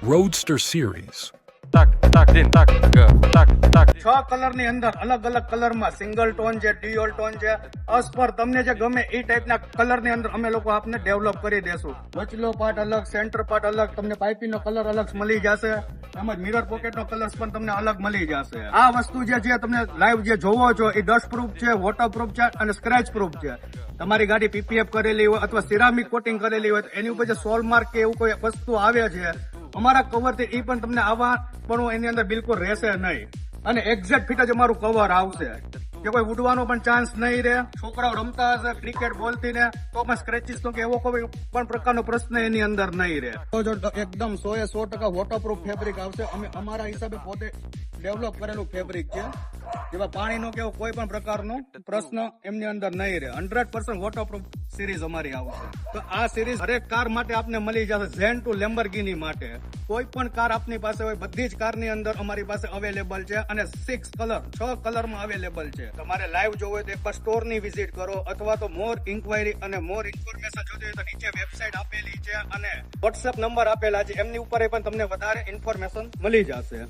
Roadster Series. tak tak din tak tak tak 6 colour ની અંદર અલગ અલગ કલર માં સિંગલ ટોન છે, ડ્યુઅલ ટોન છે, અસ્પર તમને જે ગમે એ ટાઈપના કલર ની અંદર અમે લોકો આપને ડેવલપ કરી દેશું. વચલો પાર્ટ અલગ, સેન્ટર પાર્ટ અલગ, તમને પાઇપિંગ નો કલર અલગ મળી જશે. તેમજ મિરર પોકેટ નો કલર પણ તમને અલગ મળી જશે. આ વસ્તુ જે તમને લાઈવ જે જોવો છો એ ડસ્ટ પ્રૂફ છે, વોટર પ્રૂફ છે અને સ્ક્રેચ પ્રૂફ છે. તમારી ગાડી પીપીએફ કરેલી હોય અથવા સિરામિક કોટિંગ કરેલી હોય તો એની ઉપર જે સોલ માર્ક કે એવું કોઈ વસ્તુ આવે છે અમારા કવર થી એ પણ તમને આવા પણ એની અંદર બિલકુલ રહેશે નહીં અને એક્ઝેક્ટ ફિટ જ અમારું કવર આવશે કે કોઈ ઉડવાનો પણ ચાન્સ નહીં રહે. છોકરાઓ રમતા હશે ક્રિકેટ બોલ થી ને તો પણ સ્ક્રેચીસ તો કે એવો કોઈ પણ પ્રકારનો પ્રશ્ન એની અંદર નહીં રહે. તો જો એકદમ 100% વોટરપ્રૂફ ફેબ્રિક આવશે. અમે અમારા હિસાબે પોતે ડેવલપ કરેલું ફેબ્રિક છે જેમાં પાણીનો કે એવો કોઈ પણ પ્રકારનો પ્રશ્ન એમની અંદર નહીં રહે. 100% વોટરપ્રૂફ સિરીઝ અમારી આવશે. તો આ સિરીઝ હરેક કાર માટે આપને મળી જશે. ઝેન ટુ લેમ્બોર્ગિની માટે કોઈ પણ કાર આપની પાસે હોય બધી જ કારની અંદર અમારી પાસે અવેલેબલ છે અને 6 કલરમાં અવેલેબલ છે. તમારે લાઈવ જોવું હોય તો એકવાર સ્ટોરની વિઝિટ કરો અથવા તો મોર ઇન્ક્વાયરી અને મોર ઇન્ફોર્મેશન જોતી હોય તો નીચે વેબસાઇટ આપેલી છે અને વોટ્સએપ નંબર આપેલા છે એમની ઉપર પણ તમને વધારે ઇન્ફોર્મેશન મળી જશે.